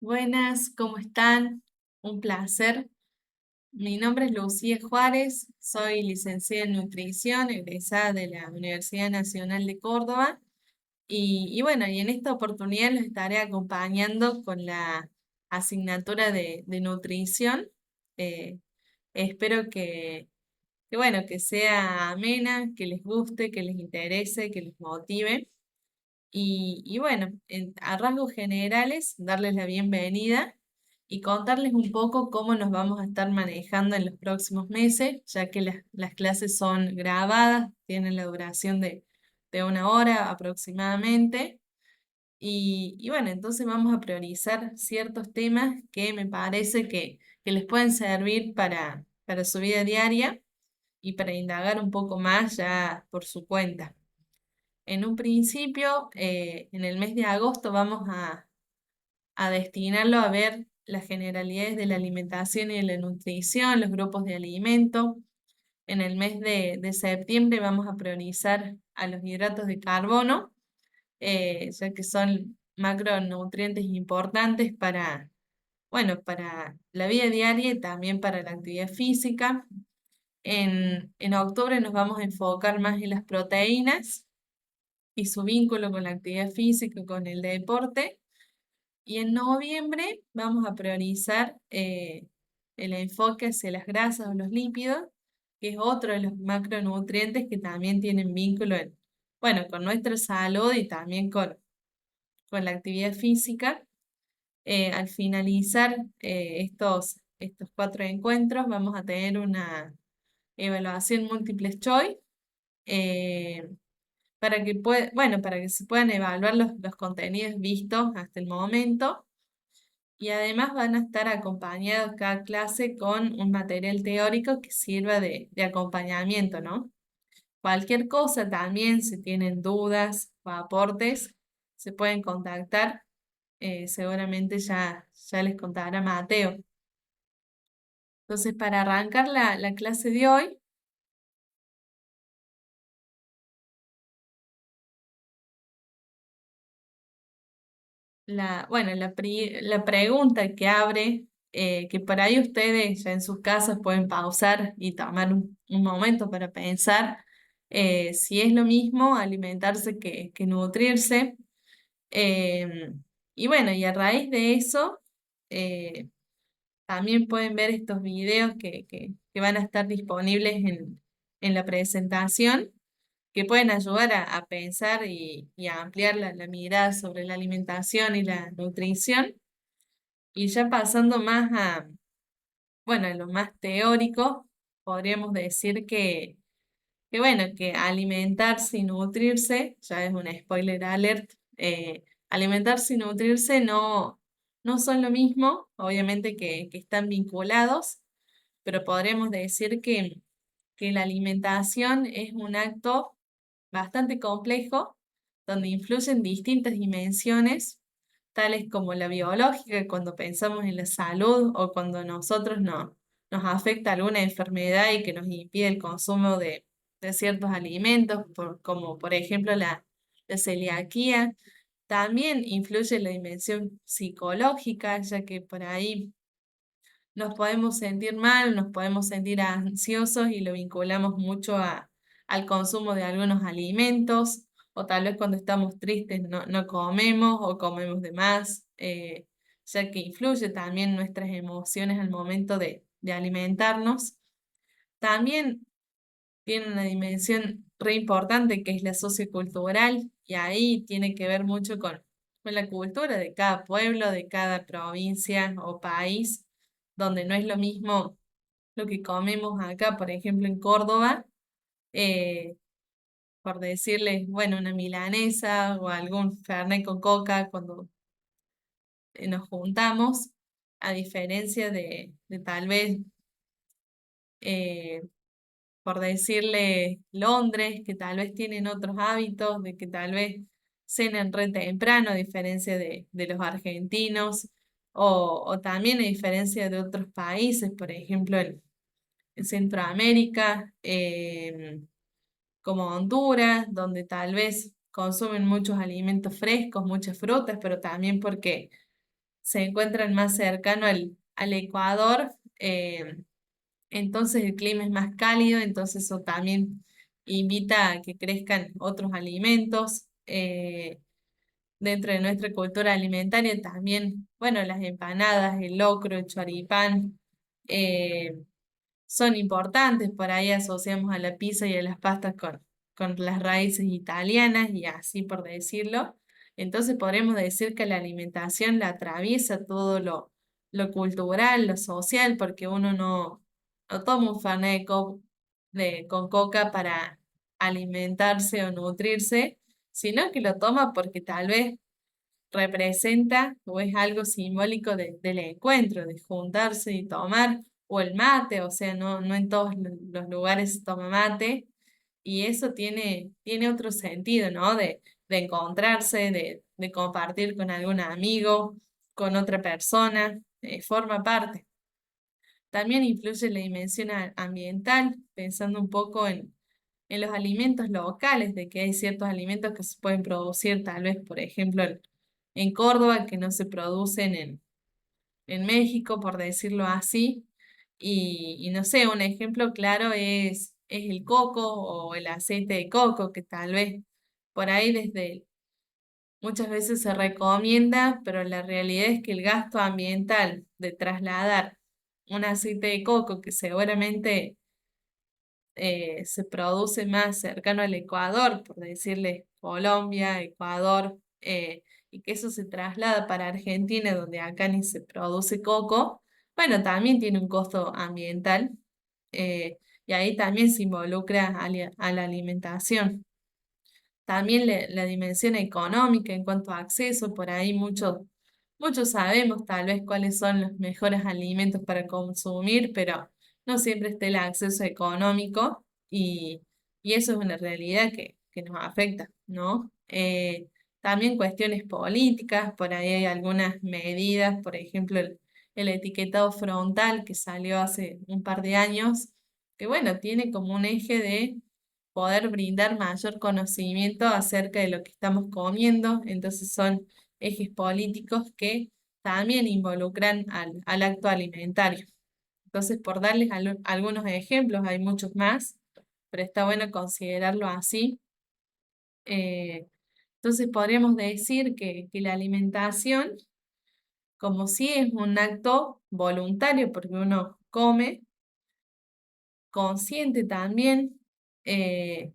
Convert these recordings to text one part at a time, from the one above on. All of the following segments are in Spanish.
Buenas, ¿cómo están? Un placer. Mi nombre es Lucía Juárez, soy licenciada en nutrición, egresada de la Universidad Nacional de Córdoba y en esta oportunidad los estaré acompañando con la asignatura de nutrición. Eh, Espero que sea amena, que les guste, que les interese, que les motive. A rasgos generales, darles la bienvenida y contarles un poco cómo nos vamos a estar manejando en los próximos meses, ya que las clases son grabadas, tienen la duración de 1 hora aproximadamente. Entonces vamos a priorizar ciertos temas que me parece que les pueden servir para su vida diaria y para indagar un poco más ya por su cuenta. En un principio, en el mes de agosto vamos a destinarlo a ver las generalidades de la alimentación y de la nutrición, los grupos de alimento. En el mes de septiembre vamos a priorizar a los hidratos de carbono, ya que son macronutrientes importantes para la vida diaria y también para la actividad física. En octubre nos vamos a enfocar más en las proteínas y su vínculo con la actividad física, con el deporte. Y en noviembre vamos a priorizar el enfoque hacia las grasas o los lípidos, que es otro de los macronutrientes que también tienen vínculo con nuestra salud y también con la actividad física. Al finalizar estos 4 encuentros, vamos a tener una evaluación múltiple choice. eh, para que se puedan evaluar los contenidos vistos hasta el momento y además van a estar acompañados cada clase con un material teórico que sirva de acompañamiento, ¿no? Cualquier cosa también, si tienen dudas o aportes, se pueden contactar. Seguramente ya les contará Mateo. Entonces, para arrancar la clase de hoy, la pregunta que abre, que por ahí ustedes ya en sus casas pueden pausar y tomar un momento para pensar si es lo mismo alimentarse que nutrirse. Y a raíz de eso, eh, también pueden ver estos videos que van a estar disponibles en la presentación que pueden ayudar a pensar y a ampliar la mirada sobre la alimentación y la nutrición. Y ya pasando más a lo más teórico, podríamos decir que alimentarse y nutrirse, ya es un spoiler alert, alimentarse y nutrirse no son lo mismo, obviamente que están vinculados, pero podríamos decir que la alimentación es un acto bastante complejo, donde influyen distintas dimensiones, tales como la biológica, cuando pensamos en la salud o cuando nosotros nos afecta alguna enfermedad y que nos impide el consumo de ciertos alimentos, como por ejemplo la celiaquía. También influye la dimensión psicológica, ya que por ahí nos podemos sentir mal, nos podemos sentir ansiosos y lo vinculamos mucho al consumo de algunos alimentos, o tal vez cuando estamos tristes no comemos o comemos de más, ya que influye también nuestras emociones al momento de alimentarnos. También tiene una dimensión re importante que es la sociocultural y ahí tiene que ver mucho con la cultura de cada pueblo, de cada provincia o país, donde no es lo mismo lo que comemos acá, por ejemplo, en Córdoba, eh, por decirles, bueno, una milanesa o algún fernet con coca cuando nos juntamos, a diferencia de tal vez eh, por decirle Londres, que tal vez tienen otros hábitos, de que tal vez cenan re temprano, a diferencia de los argentinos, o también a diferencia de otros países, por ejemplo, en Centroamérica, como Honduras, donde tal vez consumen muchos alimentos frescos, muchas frutas, pero también porque se encuentran más cercano al Ecuador, entonces el clima es más cálido, entonces eso también invita a que crezcan otros alimentos. Dentro de nuestra cultura alimentaria también, bueno, las empanadas, el locro, el choripán, eh, son importantes, por ahí asociamos a la pizza y a las pastas con las raíces italianas y así por decirlo. Entonces podremos decir que la alimentación la atraviesa todo lo cultural, lo social, porque uno no toma un fernet con coca para alimentarse o nutrirse, sino que lo toma porque tal vez representa o es algo simbólico del encuentro, de juntarse y tomar, o el mate, o sea, no en todos los lugares se toma mate, y eso tiene otro sentido, ¿no? De encontrarse, de compartir con algún amigo, con otra persona, forma parte. También influye la dimensión ambiental, pensando un poco en los alimentos locales, de que hay ciertos alimentos que se pueden producir tal vez, por ejemplo, en Córdoba, que no se producen en México, por decirlo así. Y no sé, un ejemplo claro es el coco o el aceite de coco, que tal vez por ahí muchas veces se recomienda, pero la realidad es que el gasto ambiental de trasladar un aceite de coco que seguramente se produce más cercano al Ecuador, por decirle Colombia, Ecuador, y que eso se traslada para Argentina, donde acá ni se produce coco, bueno, también tiene un costo ambiental, y ahí también se involucra a la alimentación. También la dimensión económica en cuanto a acceso, por ahí muchos sabemos tal vez cuáles son los mejores alimentos para consumir, pero no siempre está el acceso económico y eso es una realidad que nos afecta, ¿no? También cuestiones políticas, por ahí hay algunas medidas, por ejemplo, el etiquetado frontal que salió hace un par de años, que bueno, tiene como un eje de poder brindar mayor conocimiento acerca de lo que estamos comiendo. Entonces son ejes políticos que también involucran al acto alimentario. Entonces, por darles algunos ejemplos, hay muchos más, pero está bueno considerarlo así. Eh, entonces, podríamos decir que la alimentación, como si es un acto voluntario, porque uno come, consciente también, eh,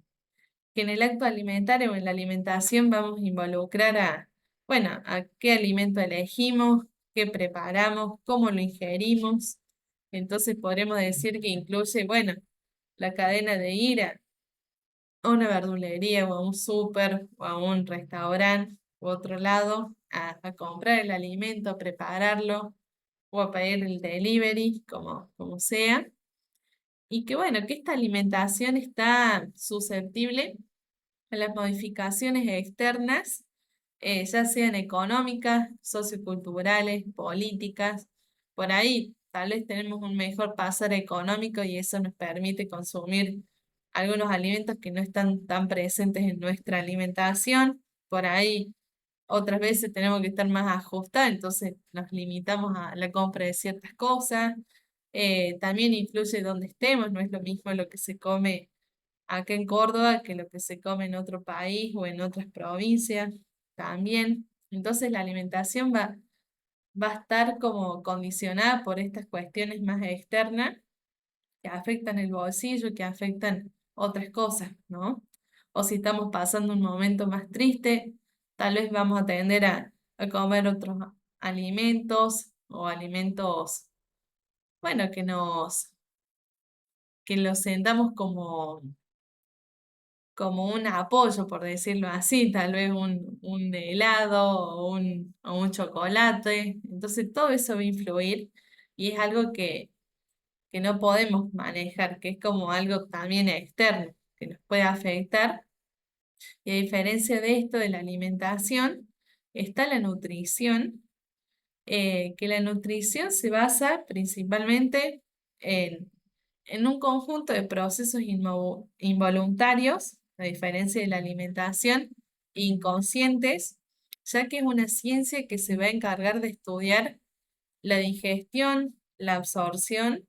que en el acto alimentario o en la alimentación vamos a involucrar bueno, a qué alimento elegimos, qué preparamos, cómo lo ingerimos. Entonces podremos decir que incluye, bueno, la cadena de ir a una verdulería o a un súper o a un restaurante u otro lado a comprar el alimento, a prepararlo o a pedir el delivery, como sea. Y que bueno, que esta alimentación está susceptible a las modificaciones externas, ya sean económicas, socioculturales, políticas. Por ahí tal vez tenemos un mejor pasar económico y eso nos permite consumir algunos alimentos que no están tan presentes en nuestra alimentación. Por ahí otras veces tenemos que estar más ajustados, entonces nos limitamos a la compra de ciertas cosas. También influye donde estemos, no es lo mismo lo que se come acá en Córdoba que lo que se come en otro país o en otras provincias también. Entonces la alimentación va a estar como condicionada por estas cuestiones más externas que afectan el bolsillo, que afectan otras cosas, ¿no? O si estamos pasando un momento más triste, tal vez vamos a tender a comer otros alimentos o alimentos, bueno, que los sentamos como un apoyo, por decirlo así, tal vez un helado o un chocolate. Entonces todo eso va a influir y es algo que no podemos manejar, que es como algo también externo, que nos puede afectar. Y a diferencia de esto, de la alimentación, está la nutrición, que la nutrición se basa principalmente en un conjunto de procesos involuntarios, a diferencia de la alimentación, inconscientes, ya que es una ciencia que se va a encargar de estudiar la digestión, la absorción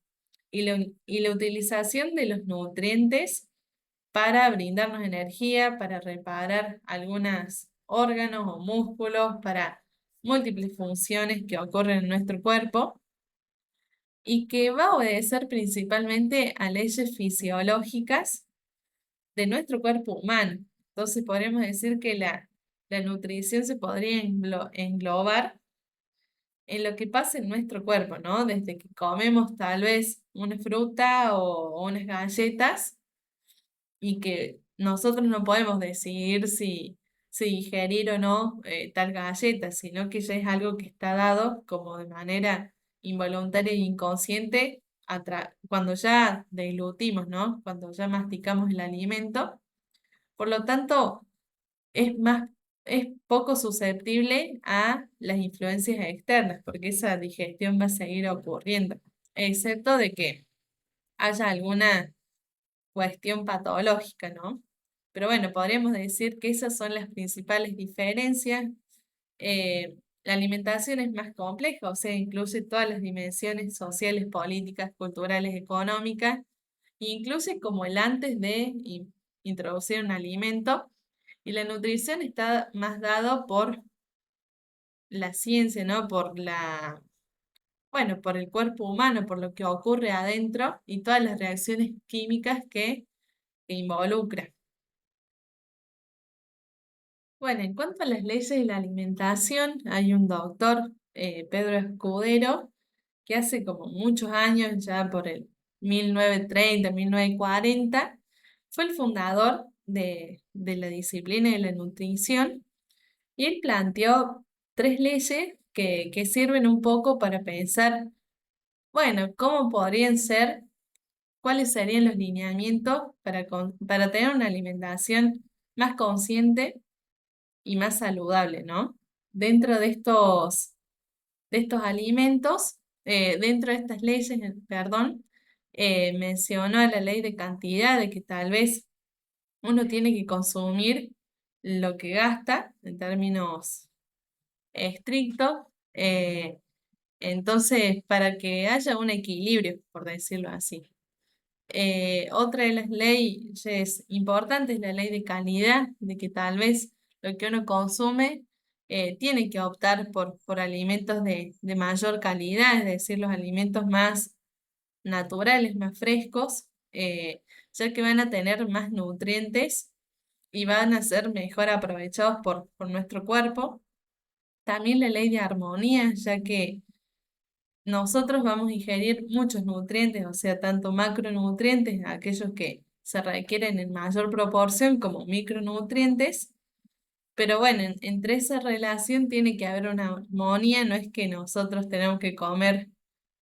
y la utilización de los nutrientes para brindarnos energía, para reparar algunos órganos o músculos, para múltiples funciones que ocurren en nuestro cuerpo y que va a obedecer principalmente a leyes fisiológicas de nuestro cuerpo humano. Entonces podríamos decir que la nutrición se podría englobar en lo que pasa en nuestro cuerpo, ¿no? Desde que comemos tal vez una fruta o unas galletas y que nosotros no podemos decidir si digerir o no tal galleta, sino que ya es algo que está dado como de manera involuntaria e inconsciente cuando ya deglutimos, ¿no? Cuando ya masticamos el alimento. Por lo tanto, es más, es poco susceptible a las influencias externas, porque esa digestión va a seguir ocurriendo, excepto de que haya alguna cuestión patológica, ¿no? Pero bueno, podríamos decir que esas son las principales diferencias. La alimentación es más compleja, o sea, incluye todas las dimensiones sociales, políticas, culturales, económicas, e incluye como el antes de introducir un alimento. Y la nutrición está más dado por la ciencia, ¿no? Bueno, por el cuerpo humano, por lo que ocurre adentro y todas las reacciones químicas que involucra. Bueno, en cuanto a las leyes de la alimentación, hay un doctor, Pedro Escudero, que hace como muchos años, ya por el 1930, 1940, fue el fundador de la disciplina de la nutrición y él planteó tres leyes que sirven un poco para pensar, bueno, cómo podrían ser, cuáles serían los lineamientos para tener una alimentación más consciente y más saludable, ¿no? Dentro de estos alimentos, dentro de estas leyes, perdón, mencionó la ley de cantidad, de que tal vez uno tiene que consumir lo que gasta en términos estrictos, entonces para que haya un equilibrio, por decirlo así. Otra de las leyes importantes es la ley de calidad, de que tal vez lo que uno consume tiene que optar por alimentos de mayor calidad, es decir, los alimentos más naturales, más frescos, ya que van a tener más nutrientes y van a ser mejor aprovechados por nuestro cuerpo. También la ley de armonía, ya que nosotros vamos a ingerir muchos nutrientes, o sea, tanto macronutrientes, aquellos que se requieren en mayor proporción, como micronutrientes. Pero bueno, entre esa relación tiene que haber una armonía, no es que nosotros tenemos que comer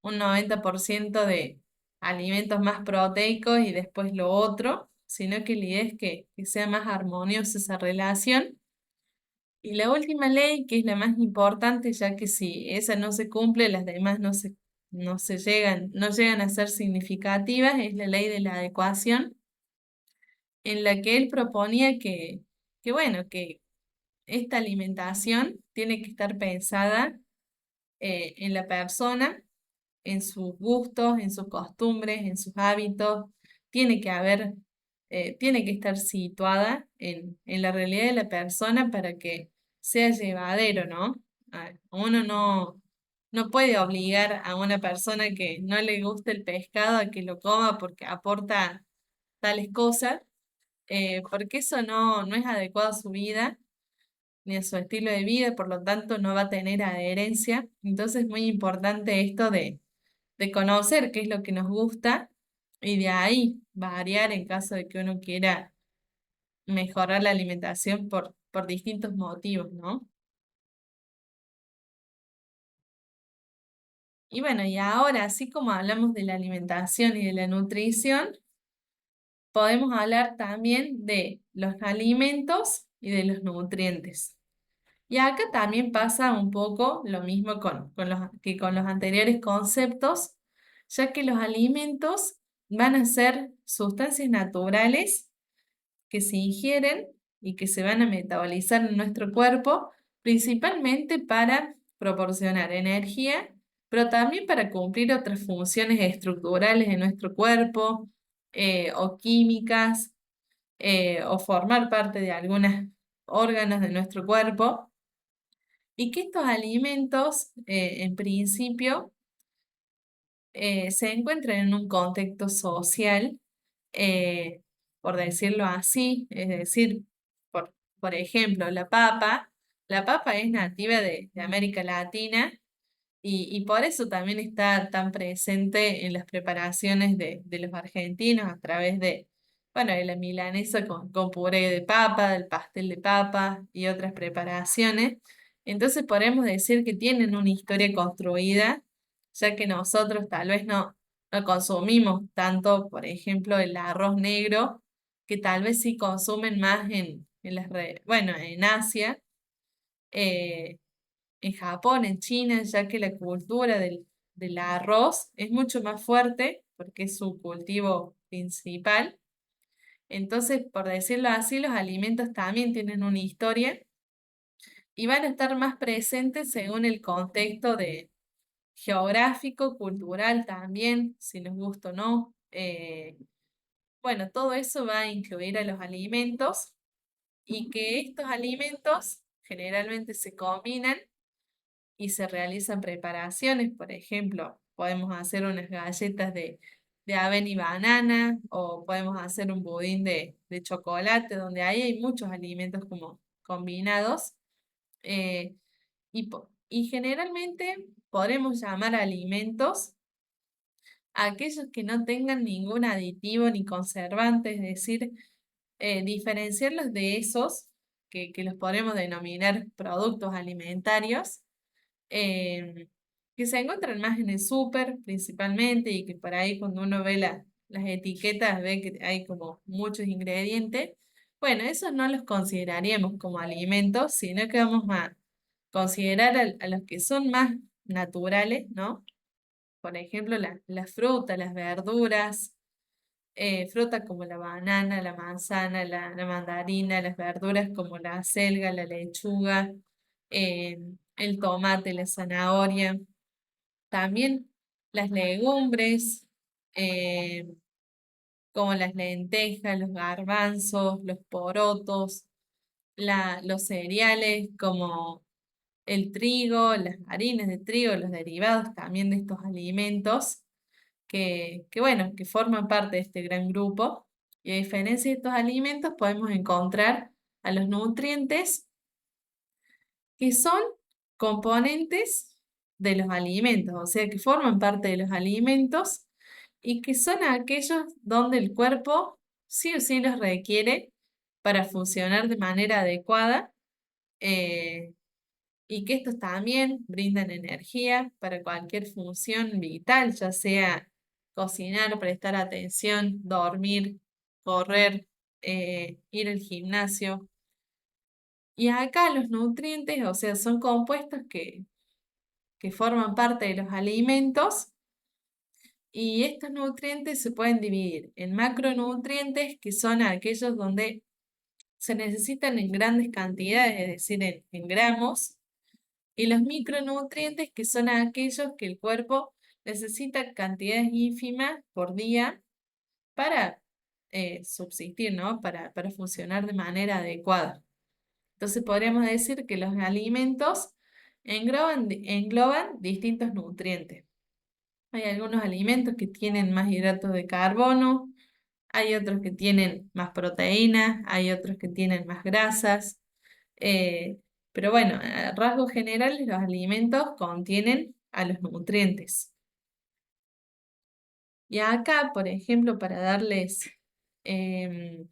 un 90% de alimentos más proteicos y después lo otro, sino que la idea es que sea más armoniosa esa relación. Y la última ley, que es la más importante, ya que si esa no se cumple, las demás no llegan a ser significativas, es la ley de la adecuación, en la que él proponía que bueno, que esta alimentación tiene que estar pensada en la persona, en sus gustos, en sus costumbres, en sus hábitos, tiene que haber, tiene que estar situada en la realidad de la persona para que sea llevadero, ¿no? Uno no puede obligar a una persona que no le guste el pescado a que lo coma porque aporta tales cosas, porque eso no es adecuado a su vida ni a su estilo de vida, por lo tanto no va a tener adherencia. Entonces es muy importante esto de conocer qué es lo que nos gusta y de ahí variar en caso de que uno quiera mejorar la alimentación por distintos motivos, ¿no? Y bueno, y ahora, así como hablamos de la alimentación y de la nutrición, podemos hablar también de los alimentos y de los nutrientes. Y acá también pasa un poco lo mismo que con los anteriores conceptos, ya que los alimentos van a ser sustancias naturales que se ingieren y que se van a metabolizar en nuestro cuerpo principalmente para proporcionar energía, pero también para cumplir otras funciones estructurales de nuestro cuerpo, o químicas, o formar parte de algunos órganos de nuestro cuerpo, y que estos alimentos, en principio, se encuentran en un contexto social, eh, por decirlo así, es decir, por ejemplo, la papa es nativa de América Latina y por eso también está tan presente en las preparaciones de los argentinos a través de, bueno, de la milanesa con puré de papa, del pastel de papa y otras preparaciones. Entonces podemos decir que tienen una historia construida, ya que nosotros tal vez no consumimos tanto, por ejemplo, el arroz negro, que tal vez sí consumen más bueno, en Asia. eh, en Japón, en China, ya que la cultura del arroz es mucho más fuerte porque es su cultivo principal. Entonces, por decirlo así, los alimentos también tienen una historia y van a estar más presentes según el contexto geográfico, cultural también, si les gusta o no. Bueno, todo eso va a incluir a los alimentos y que estos alimentos generalmente se combinan y se realizan preparaciones. Por ejemplo, podemos hacer unas galletas de avena y banana, o podemos hacer un budín de chocolate, donde ahí hay muchos alimentos como combinados. Y generalmente podemos llamar alimentos a aquellos que no tengan ningún aditivo ni conservante, es decir, diferenciarlos de esos que los podemos denominar productos alimentarios, eh, que se encuentran más en el súper principalmente, y que por ahí cuando uno ve las etiquetas ve que hay como muchos ingredientes. Bueno, esos no los consideraríamos como alimentos, sino que vamos a considerar a los que son más naturales, ¿no? Por ejemplo, las frutas, las verduras, frutas como la banana, la manzana, la mandarina, las verduras como la selga, la lechuga, eh, el tomate, la zanahoria, también las legumbres, eh, como las lentejas, los garbanzos, los porotos, los cereales como el trigo, las harinas de trigo, los derivados también de estos alimentos bueno, que forman parte de este gran grupo. Y a diferencia de estos alimentos, podemos encontrar a los nutrientes, que son componentes de los alimentos, o sea, que forman parte de los alimentos y que son aquellos donde el cuerpo sí o sí los requiere para funcionar de manera adecuada, eh, y que estos también brindan energía para cualquier función vital, ya sea cocinar, prestar atención, dormir, correr, ir al gimnasio. Y acá los nutrientes, o sea, son compuestos que forman parte de los alimentos, y estos nutrientes se pueden dividir en macronutrientes, que son aquellos donde se necesitan en grandes cantidades, es decir, en gramos, y los micronutrientes, que son aquellos que el cuerpo necesita cantidades ínfimas por día para subsistir, ¿no? Para funcionar de manera adecuada. Entonces podríamos decir que los alimentos engloban distintos nutrientes. Hay algunos alimentos que tienen más hidratos de carbono, hay otros que tienen más proteínas, hay otros que tienen más grasas. eh, pero bueno, a rasgos generales, los alimentos contienen a los nutrientes. Y acá, por ejemplo, para darles em,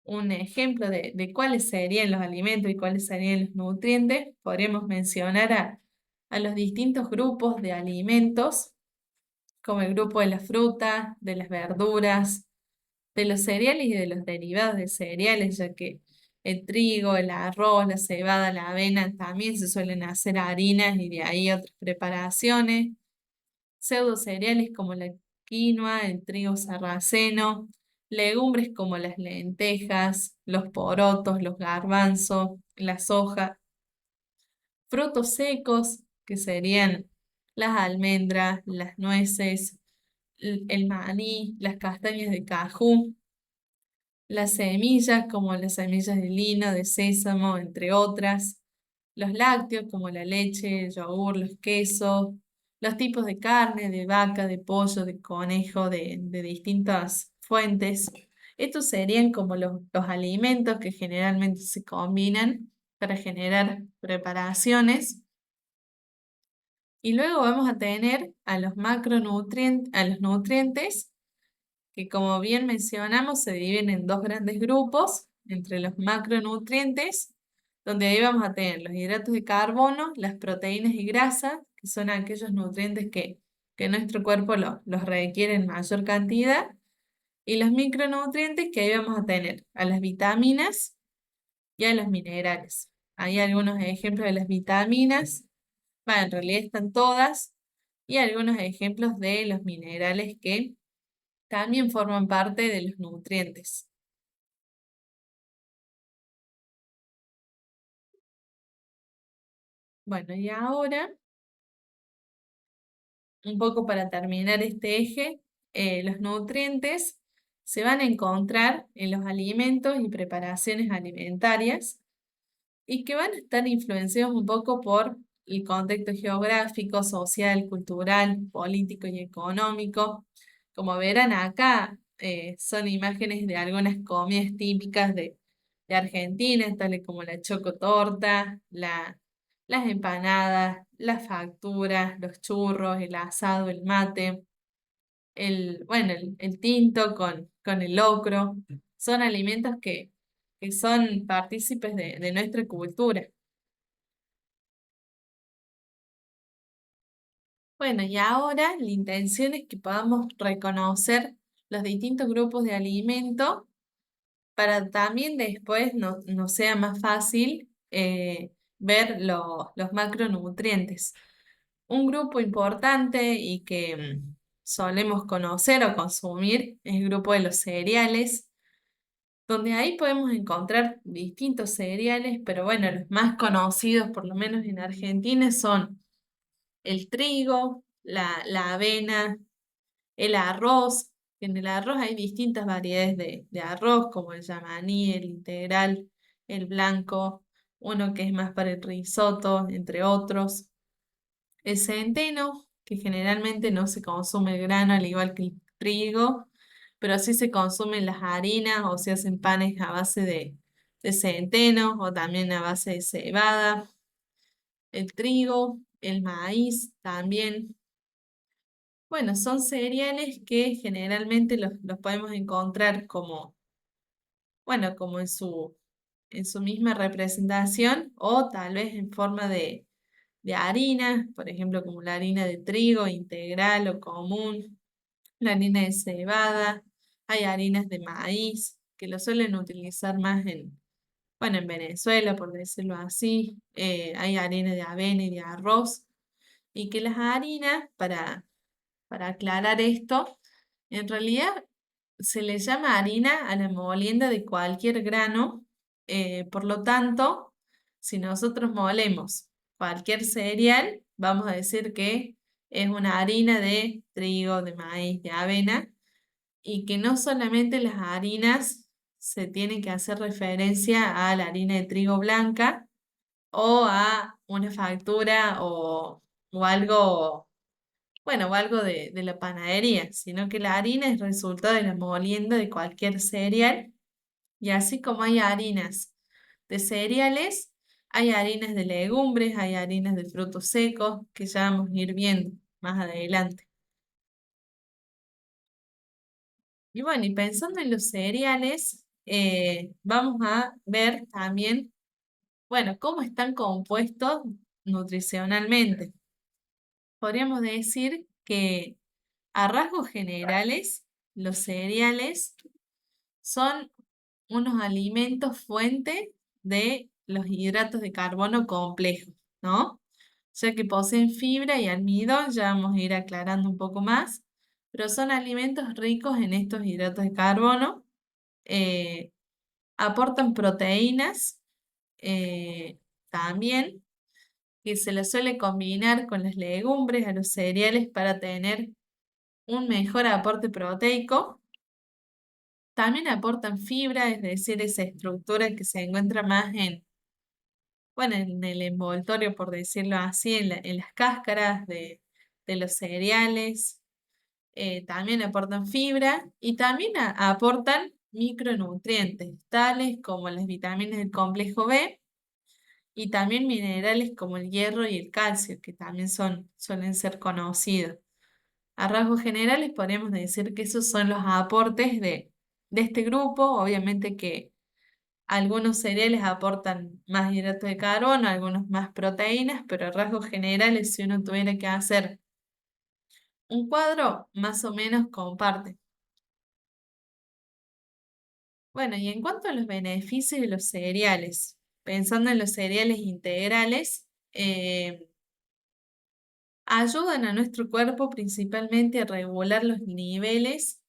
un ejemplo de cuáles serían los alimentos y cuáles serían los nutrientes, podríamos mencionar a los distintos grupos de alimentos, como el grupo de las frutas, de las verduras, de los cereales y de los derivados de cereales, ya que el trigo, el arroz, la cebada, la avena también se suelen hacer harinas y de ahí otras preparaciones. Pseudo cereales como la quinoa, el trigo sarraceno, legumbres como las lentejas, los porotos, los garbanzos, la soja, frutos secos, que serían las almendras, las nueces, el maní, las castañas de cajú, las semillas como las semillas de lino, de sésamo, entre otras, los lácteos como la leche, el yogur, los quesos, los tipos de carne, de vaca, de pollo, de conejo, de distintas fuentes. Estos serían como los alimentos que generalmente se combinan para generar preparaciones. Y luego vamos a tener a los macronutrientes, a los nutrientes que como bien mencionamos se dividen en dos grandes grupos, entre los macronutrientes, donde ahí vamos a tener los hidratos de carbono, las proteínas y grasas, que son aquellos nutrientes que nuestro cuerpo los requiere en mayor cantidad, y los micronutrientes que ahí vamos a tener a las vitaminas y a los minerales. Hay algunos ejemplos de las vitaminas, bueno, en realidad están todas, y algunos ejemplos de los minerales que también forman parte de los nutrientes. Bueno, y ahora, un poco para terminar este eje, los nutrientes se van a encontrar en los alimentos y preparaciones alimentarias y que van a estar influenciados un poco por el contexto geográfico, social, cultural, político y económico. Como verán acá, son imágenes de algunas comidas típicas de Argentina, tales como la chocotorta, las empanadas, las facturas, los churros, el asado, el mate, bueno, el tinto con el locro. Son alimentos que son partícipes de nuestra cultura. Bueno, y ahora la intención es que podamos reconocer los distintos grupos de alimentos para también después no sea más fácil ver los macronutrientes. Un grupo importante y que solemos conocer o consumir es el grupo de los cereales, donde ahí podemos encontrar distintos cereales, pero bueno, los más conocidos, por lo menos en Argentina, son el trigo, la avena, el arroz. En el arroz hay distintas variedades de arroz, como el yamaní, el integral, el blanco, uno que es más para el risotto, entre otros. El centeno, que generalmente no se consume el grano al igual que el trigo, pero sí se consumen las harinas o se hacen panes a base de centeno o también a base de cebada. El trigo, el maíz también. Bueno, son cereales que generalmente los podemos encontrar como, bueno, como en su misma representación o tal vez en forma de harina, por ejemplo, como la harina de trigo integral o común, la harina de cebada, hay harinas de maíz que lo suelen utilizar más bueno, en Venezuela, por decirlo así, hay harina de avena y de arroz, y que las harinas, para aclarar esto, en realidad se le llama harina a la molienda de cualquier grano, por lo tanto, si nosotros molemos cualquier cereal, vamos a decir que es una harina de trigo, de maíz, de avena, y que no solamente las harinas se tienen que hacer referencia a la harina de trigo blanca o a una factura o algo bueno, o algo de la panadería, sino que la harina es resultado de la molienda de cualquier cereal. Y así como hay harinas de cereales, hay harinas de legumbres, hay harinas de frutos secos, que ya vamos a ir viendo más adelante. Y bueno, y pensando en los cereales, vamos a ver también, bueno, cómo están compuestos nutricionalmente. Podríamos decir que a rasgos generales, los cereales son unos alimentos fuente de los hidratos de carbono complejos, ¿no? Ya que poseen fibra y almidón, ya vamos a ir aclarando un poco más, pero son alimentos ricos en estos hidratos de carbono. eh, Aportan proteínas también, que se les suele combinar con las legumbres, a los cereales para tener un mejor aporte proteico. También aportan fibra, es decir, esa estructura que se encuentra más bueno, en el envoltorio, por decirlo así, en las cáscaras de los cereales. También aportan fibra y también aportan micronutrientes, tales como las vitaminas del complejo B y también minerales como el hierro y el calcio, que también suelen ser conocidos. A rasgos generales podemos decir que esos son los aportes de este grupo. Obviamente que algunos cereales aportan más hidratos de carbono, algunos más proteínas, pero a rasgos generales, si uno tuviera que hacer un cuadro, más o menos comparte. Bueno, y en cuanto a los beneficios de los cereales, pensando en los cereales integrales, ayudan a nuestro cuerpo principalmente a regular los niveles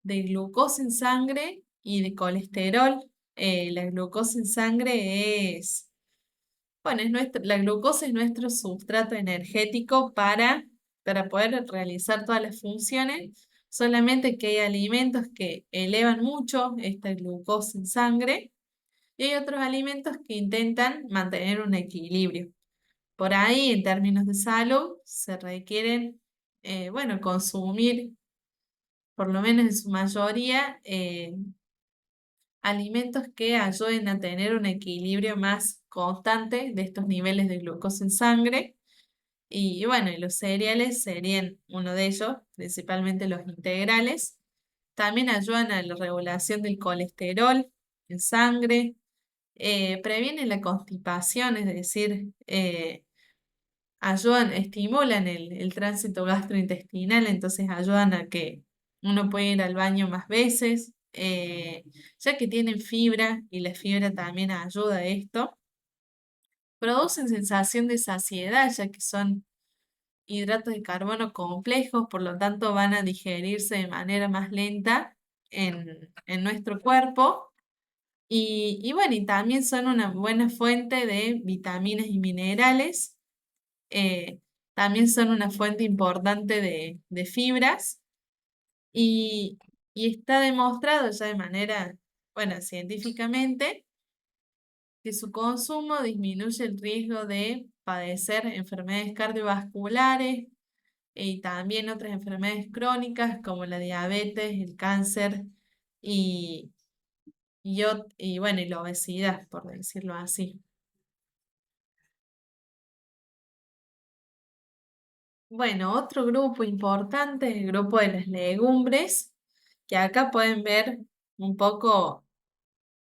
de glucosa en sangre y de colesterol. La glucosa en sangre bueno, la glucosa es nuestro sustrato energético para poder realizar todas las funciones, solamente que hay alimentos que elevan mucho esta glucosa en sangre y hay otros alimentos que intentan mantener un equilibrio. Por ahí, en términos de salud, se requieren, bueno, consumir, por lo menos en su mayoría, alimentos que ayuden a tener un equilibrio más constante de estos niveles de glucosa en sangre. Y bueno, y los cereales serían uno de ellos, principalmente los integrales. También ayudan a la regulación del colesterol en sangre, previenen la constipación, es decir, estimulan el tránsito gastrointestinal, entonces ayudan a que uno pueda ir al baño más veces, ya que tienen fibra y la fibra también ayuda a esto. Producen sensación de saciedad, ya que son hidratos de carbono complejos, por lo tanto van a digerirse de manera más lenta en nuestro cuerpo. Y bueno, y también son una buena fuente de vitaminas y minerales. eh, También son una fuente importante de fibras y, y está demostrado ya de manera, bueno, científicamente, que su consumo disminuye el riesgo de padecer enfermedades cardiovasculares y también otras enfermedades crónicas como la diabetes, el cáncer y, y bueno, y la obesidad, por decirlo así. Bueno, otro grupo importante es el grupo de las legumbres, que acá pueden ver un poco,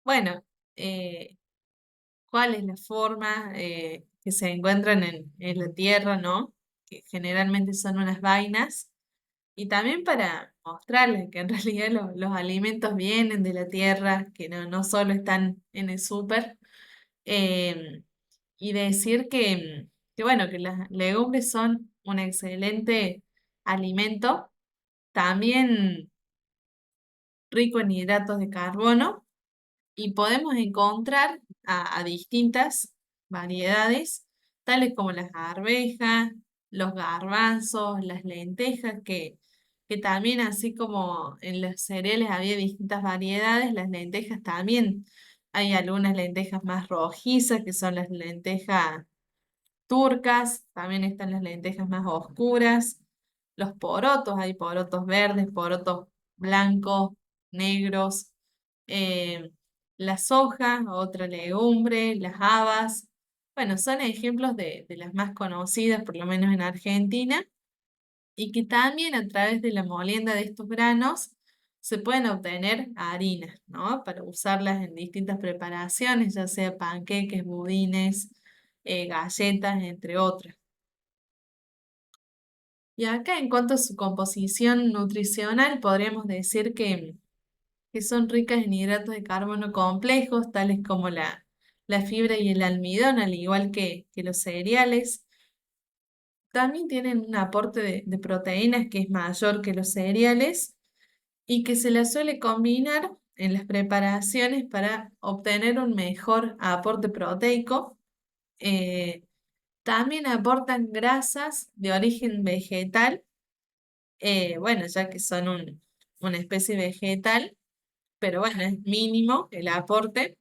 bueno, eh, cuál es la forma que se encuentran en la tierra, ¿no? Que generalmente son unas vainas. Y también para mostrarles que en realidad los alimentos vienen de la tierra, que no solo están en el súper. eh, y decir que, bueno, que las legumbres son un excelente alimento, también rico en hidratos de carbono, y podemos encontrar a distintas variedades, tales como las arvejas, los garbanzos, las lentejas, que también, así como en los cereales había distintas variedades, las lentejas también. Hay algunas lentejas más rojizas, que son las lentejas turcas, también están las lentejas más oscuras, los porotos, hay porotos verdes, porotos blancos, negros, eh, la soja, otra legumbre, las habas. Bueno, son ejemplos de las más conocidas, por lo menos en Argentina, y que también a través de la molienda de estos granos se pueden obtener harinas, ¿no? Para usarlas en distintas preparaciones, ya sea panqueques, budines, galletas, entre otras. Y acá en cuanto a su composición nutricional, podríamos decir que son ricas en hidratos de carbono complejos, tales como la fibra y el almidón, al igual que los cereales. También tienen un aporte de proteínas que es mayor que los cereales y que se las suele combinar en las preparaciones para obtener un mejor aporte proteico. Eh, También aportan grasas de origen vegetal, bueno, ya que son una especie vegetal, pero bueno, es mínimo el aporte.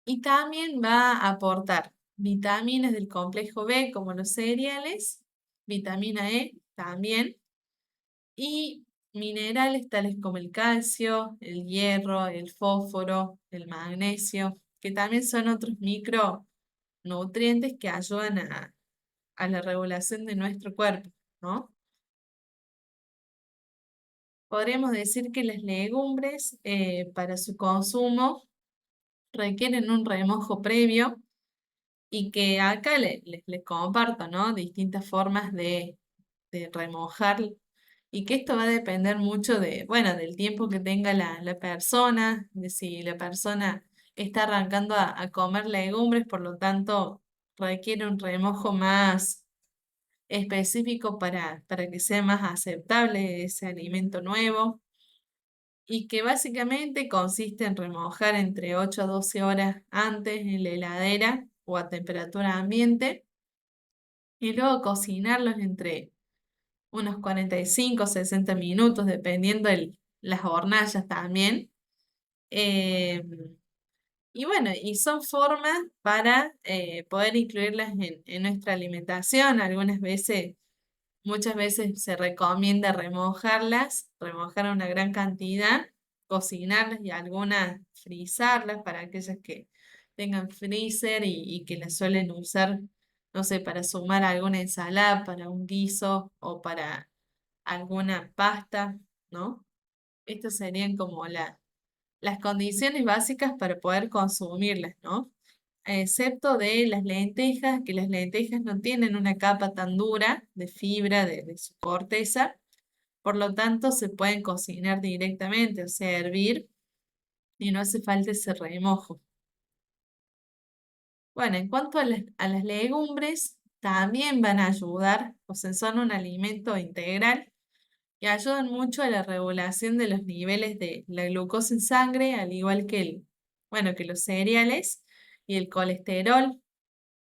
Y también va a aportar vitaminas del complejo B, como los cereales, vitamina E también, y minerales tales como el calcio, el hierro, el fósforo, el magnesio, que también son otros micronutrientes que ayudan a la regulación de nuestro cuerpo, ¿no? Podríamos decir que las legumbres, para su consumo, requieren un remojo previo y que acá les comparto, ¿no? Distintas formas de remojar y que esto va a depender mucho de, bueno, del tiempo que tenga la persona, de si la persona está arrancando a comer legumbres, por lo tanto requiere un remojo más específico para que sea más aceptable ese alimento nuevo y que básicamente consiste en remojar entre 8 a 12 horas antes en la heladera o a temperatura ambiente y luego cocinarlos entre unos 45 o 60 minutos, dependiendo las hornallas también. Eh, y bueno, y son formas para poder incluirlas en nuestra alimentación. Muchas veces se recomienda remojarlas, remojar una gran cantidad, cocinarlas y algunas frizarlas para aquellas que tengan freezer y que las suelen usar, no sé, para sumar alguna ensalada, para un guiso o para alguna pasta, ¿no? Estas serían como las condiciones básicas para poder consumirlas, ¿no? Excepto de las lentejas, que las lentejas no tienen una capa tan dura de fibra de su corteza, por lo tanto se pueden cocinar directamente, o sea, hervir y no hace falta ese remojo. Bueno, en cuanto a las legumbres, también van a ayudar, o sea, son un alimento integral y ayudan mucho a la regulación de los niveles de la glucosa en sangre, al igual que bueno, que los cereales y el colesterol.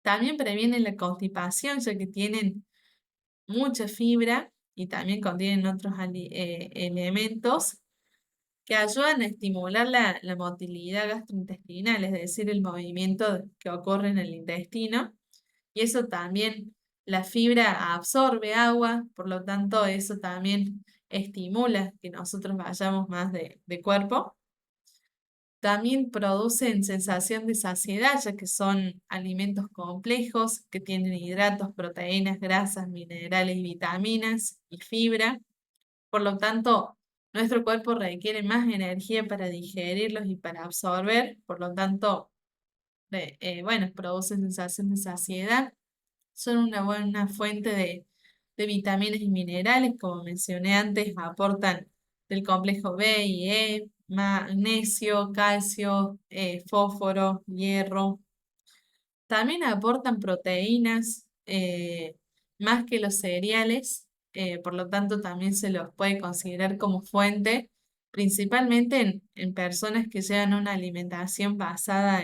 También previenen la constipación, ya que tienen mucha fibra y también contienen otros elementos que ayudan a estimular la motilidad gastrointestinal, es decir, el movimiento que ocurre en el intestino. Y eso también, la fibra absorbe agua, por lo tanto, eso también estimula que nosotros vayamos más de cuerpo. También producen sensación de saciedad, ya que son alimentos complejos que tienen hidratos, proteínas, grasas, minerales, vitaminas y fibra. Por lo tanto, nuestro cuerpo requiere más energía para digerirlos y para absorber. Por lo tanto, bueno, producen sensación de saciedad. Son una buena fuente de vitaminas y minerales, como mencioné antes, aportan del complejo B y E, magnesio, calcio, fósforo, hierro. También aportan proteínas, más que los cereales, por lo tanto también se los puede considerar como fuente, principalmente en personas que llevan una alimentación basada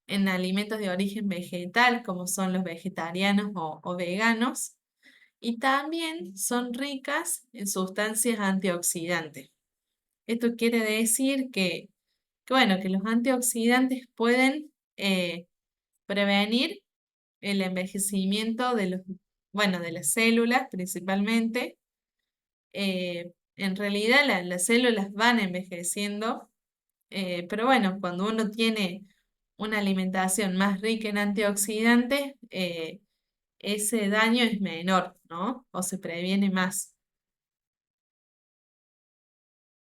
en alimentos de origen vegetal, como son los vegetarianos o veganos, y también son ricas en sustancias antioxidantes. Esto quiere decir bueno, que los antioxidantes pueden prevenir el envejecimiento bueno, de las células principalmente. En realidad las células van envejeciendo, pero bueno, cuando uno tiene una alimentación más rica en antioxidantes, ese daño es menor, ¿no? O se previene más.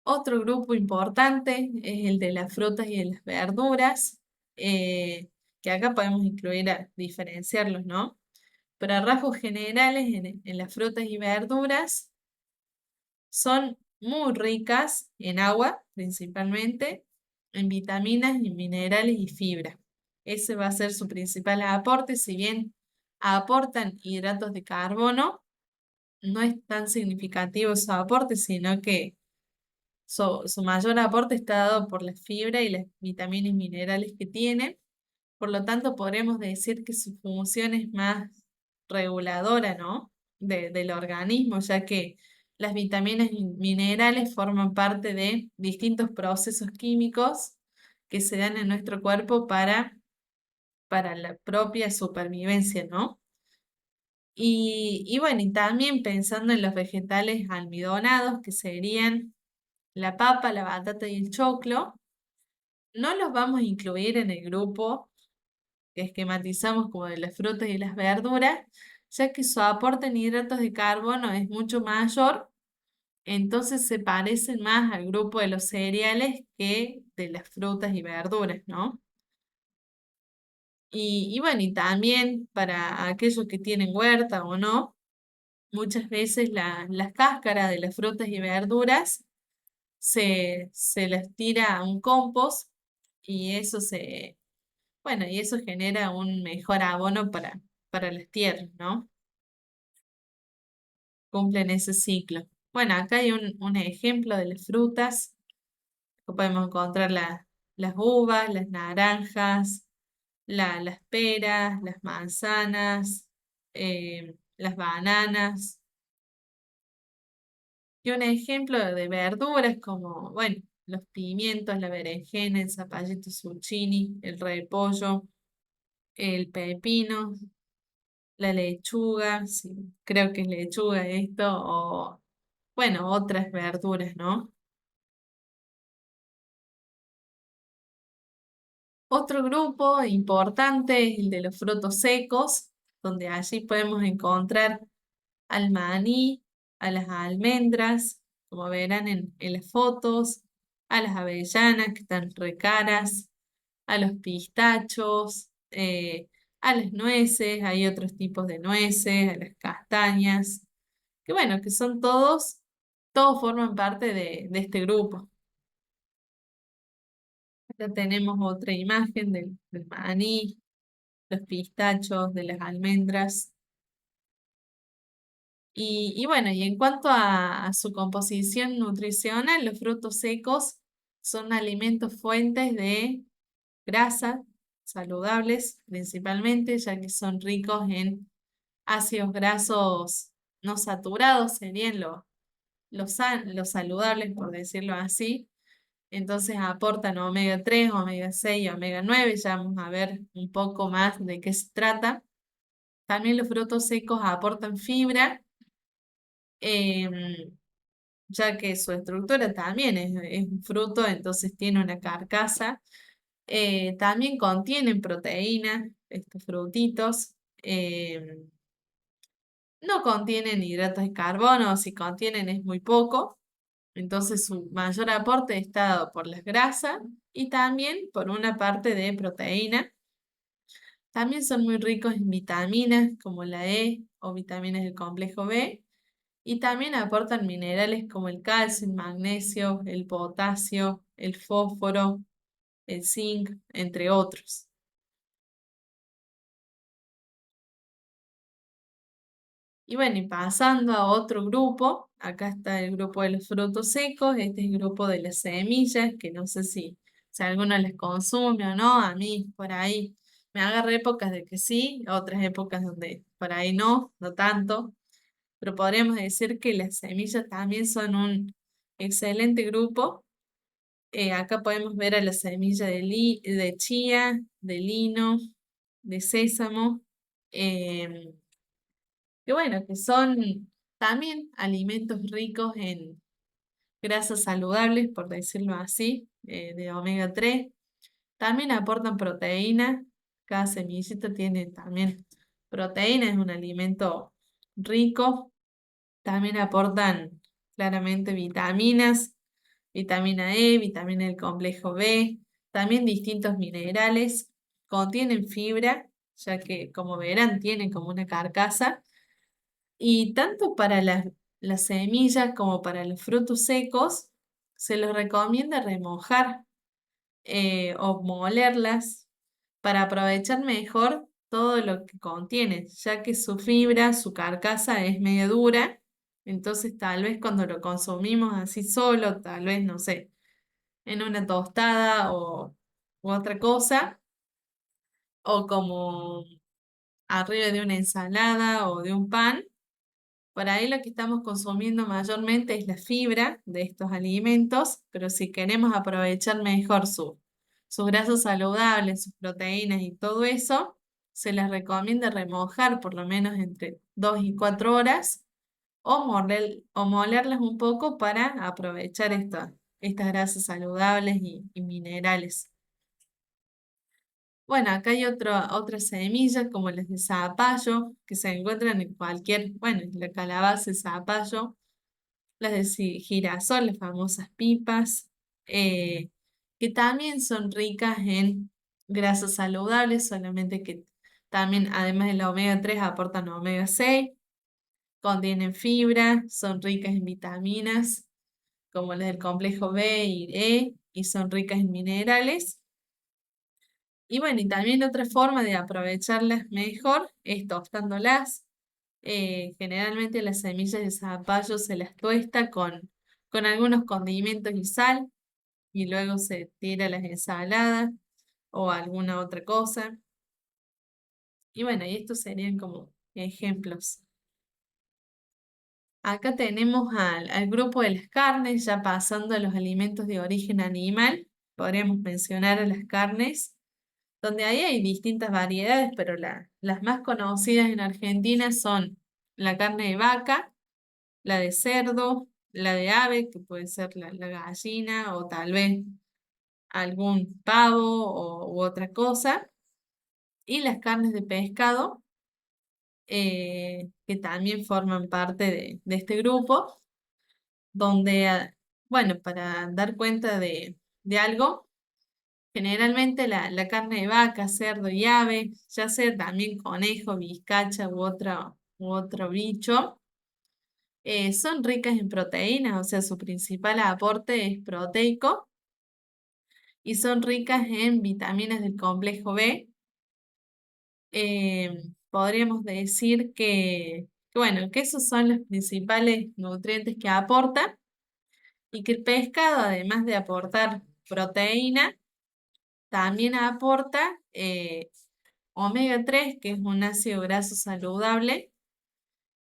Otro grupo importante es el de las frutas y de las verduras, eh, que acá podemos incluir diferenciarlos, ¿no? Pero a rasgos generales, en las frutas y verduras son muy ricas en agua, principalmente, en vitaminas y minerales y fibra. Ese va a ser su principal aporte, si bien aportan hidratos de carbono, no es tan significativo su aporte, sino que su mayor aporte está dado por la fibra y las vitaminas y minerales que tienen. Por lo tanto, podremos decir que su función es más reguladora, ¿no? Del organismo, ya que las vitaminas y minerales forman parte de distintos procesos químicos que se dan en nuestro cuerpo para la propia supervivencia, ¿no? Y bueno, y también pensando en los vegetales almidonados, que serían la papa, la batata y el choclo, no los vamos a incluir en el grupo que esquematizamos como de las frutas y las verduras, ya que su aporte en hidratos de carbono es mucho mayor, entonces se parecen más al grupo de los cereales que de las frutas y verduras, ¿no? Y bueno, y también para aquellos que tienen huerta o no, muchas veces las cáscaras de las frutas y verduras se las tira a un compost y bueno, y eso genera un mejor abono para las tierras, ¿no? Cumplen ese ciclo. Bueno, acá hay un ejemplo de las frutas. Acá podemos encontrar las uvas, las naranjas, las peras, las manzanas, las bananas. Y un ejemplo de verduras como, bueno, los pimientos, la berenjena, el zapallito zucchini, el repollo, el pepino, la lechuga, sí, creo que es lechuga esto, o bueno, otras verduras, ¿no? Otro grupo importante es el de los frutos secos, donde allí podemos encontrar al maní, a las almendras, como verán en las fotos, a las avellanas que están re caras, a los pistachos, a las nueces, hay otros tipos de nueces, a las castañas, que bueno, que son todos forman parte de este grupo. Acá tenemos otra imagen del maní, los pistachos, de las almendras. Y bueno, y en cuanto a su composición nutricional, los frutos secos son alimentos fuentes de grasa, saludables principalmente, ya que son ricos en ácidos grasos no saturados, serían los saludables, por decirlo así. Entonces aportan omega 3, omega 6 y omega 9. Ya vamos a ver un poco más de qué se trata. También los frutos secos aportan fibra, em, ya que su estructura también es un fruto, entonces tiene una carcasa. También contienen proteínas, estos frutitos. No contienen hidratos de carbono, si contienen es muy poco. Entonces su mayor aporte está dado por las grasas y también por una parte de proteína. También son muy ricos en vitaminas como la E o vitaminas del complejo B y también aportan minerales como el calcio, el magnesio, el potasio, el fósforo, el zinc, entre otros. Y bueno, y pasando a otro grupo, acá está el grupo de los frutos secos, este es el grupo de las semillas, que no sé si alguno les consume o no, a mí por ahí me agarra épocas de que sí, otras épocas donde por ahí no tanto, pero podríamos decir que las semillas también son un excelente grupo. Acá podemos ver a la semilla de chía, de lino, de sésamo. em, que bueno, que son también alimentos ricos en grasas saludables, por decirlo así, de omega 3. También aportan proteína. Cada semillita tiene también proteína, es un alimento rico. También aportan claramente vitaminas, vitamina E, vitamina del complejo B, también distintos minerales. Contienen fibra, ya que como verán tienen como una carcasa y tanto para las semillas como para los frutos secos, se les recomienda remojar o molerlas para aprovechar mejor todo lo que contiene, ya que su fibra, su carcasa es medio dura, entonces tal vez cuando lo consumimos así solo, tal vez, no sé, en una tostada u otra cosa, o como arriba de una ensalada o de un pan. Por ahí lo que estamos consumiendo mayormente es la fibra de estos alimentos, pero si queremos aprovechar mejor sus grasas saludables, sus proteínas y todo eso, se les recomienda remojar por lo menos entre 2 y 4 horas o molerlas un poco para aprovechar estas grasas saludables y minerales. Bueno, acá hay otras semillas como las de zapallo, que se encuentran en cualquier, bueno, la calabaza, el zapallo, las de girasol, las famosas pipas, eh, que también son ricas en grasas saludables, solamente que también, además del omega 3 aportan omega 6, contienen fibra, son ricas en vitaminas, como las del complejo B y E, y son ricas en minerales. Y bueno, y también otra forma de aprovecharlas mejor es tostándolas. Generalmente las semillas de zapallo se las tuesta con algunos condimentos y sal y luego se tira a las ensaladas o alguna otra cosa. Y bueno, y estos serían como ejemplos. Acá tenemos al grupo de las carnes, ya pasando a los alimentos de origen animal. Podríamos mencionar a las carnes, donde ahí hay distintas variedades, pero las más conocidas en Argentina son la carne de vaca, la de cerdo, la de ave, que puede ser la gallina o tal vez algún pavo u otra cosa, y las carnes de pescado, que también forman parte de este grupo, donde, bueno, para dar cuenta de algo, generalmente la carne de vaca, cerdo y ave, ya sea también conejo, vizcacha u otro bicho, son ricas en proteínas, o sea, su principal aporte es proteico y son ricas en vitaminas del complejo B. Podríamos decir bueno, que esos son los principales nutrientes que aporta y que el pescado, además de aportar proteína, también aporta omega 3, que es un ácido graso saludable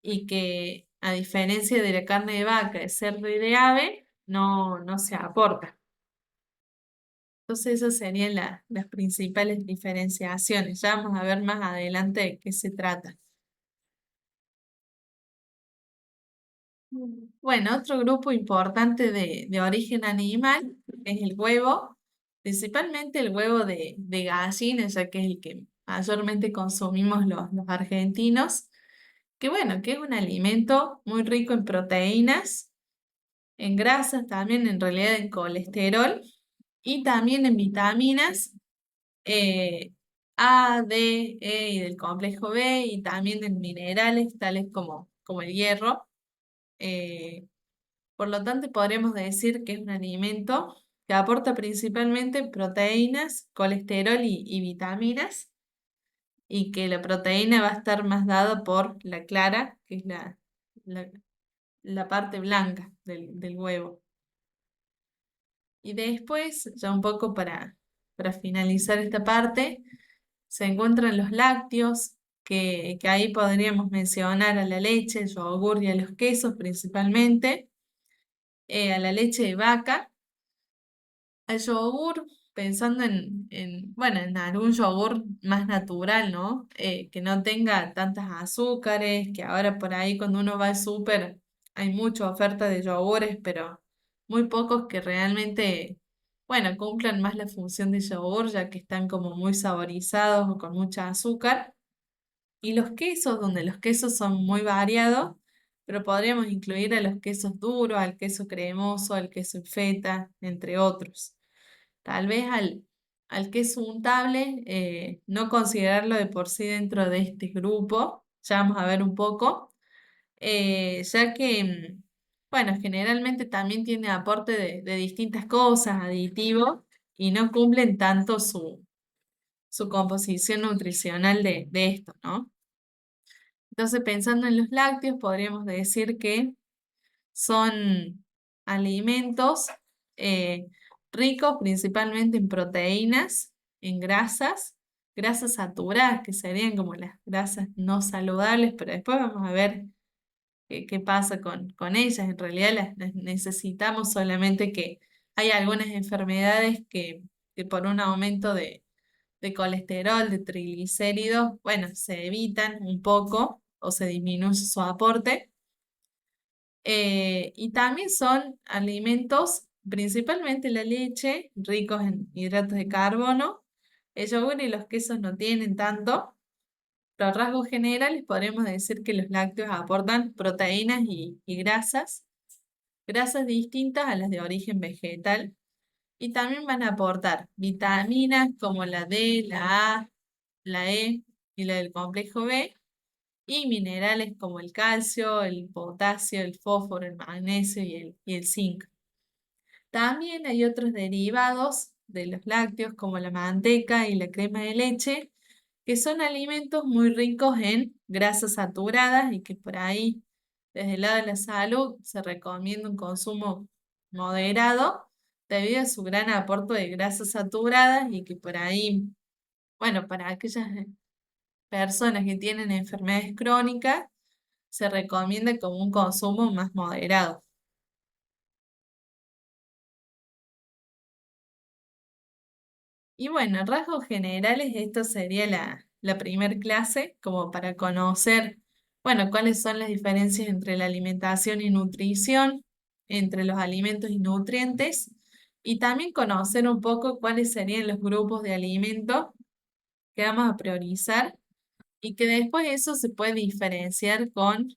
y que, a diferencia de la carne de vaca, de cerdo y de ave, no se aporta. Entonces esas serían las principales diferenciaciones. Ya vamos a ver más adelante de qué se trata. Bueno, otro grupo importante de origen animal es el huevo, principalmente el huevo de gallina, ya que es el que mayormente consumimos los argentinos, que bueno, que es un alimento muy rico en proteínas, en grasas también, en realidad en colesterol y también en vitaminas A, D, E y del complejo B y también en minerales tales como el hierro. Eh, por lo tanto, podríamos decir que es un alimento que aporta principalmente proteínas, colesterol y vitaminas, y que la proteína va a estar más dada por la clara, que es la, la parte blanca del huevo. Y después, ya un poco para finalizar esta parte, se encuentran los lácteos, que ahí podríamos mencionar a la leche, el yogur y a los quesos principalmente, a la leche de vaca, al yogur, pensando bueno, en algún yogur más natural, ¿no? Que no tenga tantas azúcares, que ahora por ahí cuando uno va al súper hay mucha oferta de yogures, pero muy pocos que realmente, bueno, cumplan más la función de yogur, ya que están como muy saborizados o con mucha azúcar. Y los quesos, donde los quesos son muy variados, pero podríamos incluir a los quesos duros, al queso cremoso, al queso feta, entre otros. Tal vez al queso untable, no considerarlo de por sí dentro de este grupo, ya vamos a ver un poco, ya que, bueno, generalmente también tiene aporte de distintas cosas, aditivos, y no cumplen tanto su composición nutricional de esto, ¿no? Entonces, pensando en los lácteos, podríamos decir que son alimentos eh, ricos principalmente en proteínas, en grasas, grasas saturadas, que serían como las grasas no saludables, pero después vamos a ver qué pasa con ellas. En realidad las necesitamos, solamente que hay algunas enfermedades que por un aumento de colesterol, de triglicéridos, bueno, se evitan un poco o se disminuye su aporte. Y también son alimentos, principalmente la leche, ricos en hidratos de carbono. El yogur y los quesos no tienen tanto, pero a rasgos generales podríamos decir que los lácteos aportan proteínas y grasas, grasas distintas a las de origen vegetal. Y también van a aportar vitaminas como la D, la A, la E y la del complejo B, y minerales como el calcio, el potasio, el fósforo, el magnesio y el zinc. También hay otros derivados de los lácteos como la manteca y la crema de leche, que son alimentos muy ricos en grasas saturadas y que por ahí, desde el lado de la salud, se recomienda un consumo moderado debido a su gran aporte de grasas saturadas y que por ahí, bueno, para aquellas personas que tienen enfermedades crónicas, se recomienda como un consumo más moderado. Y bueno, en rasgos generales, esto sería la primer clase, como para conocer, bueno, cuáles son las diferencias entre la alimentación y nutrición, entre los alimentos y nutrientes, y también conocer un poco cuáles serían los grupos de alimentos que vamos a priorizar y que después eso se puede diferenciar con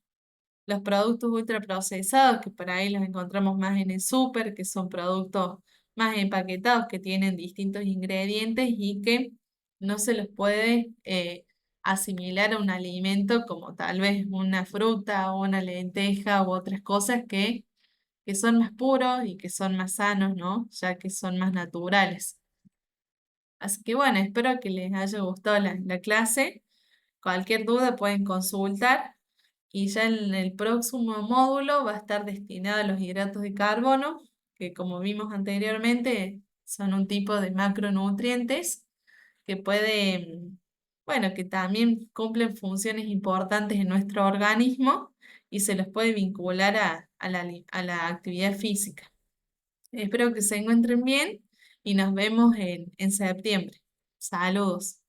los productos ultraprocesados, que por ahí los encontramos más en el súper, que son productos más empaquetados, que tienen distintos ingredientes y que no se los puede asimilar a un alimento como tal vez una fruta o una lenteja u otras cosas que son más puros y que son más sanos, ¿no? Ya que son más naturales. Así que bueno, espero que les haya gustado la clase. Cualquier duda pueden consultar. Y ya en el próximo módulo va a estar destinado a los hidratos de carbono, que como vimos anteriormente son un tipo de macronutrientes que pueden, bueno, que también cumplen funciones importantes en nuestro organismo y se los puede vincular a la actividad física. Espero que se encuentren bien y nos vemos en septiembre. Saludos.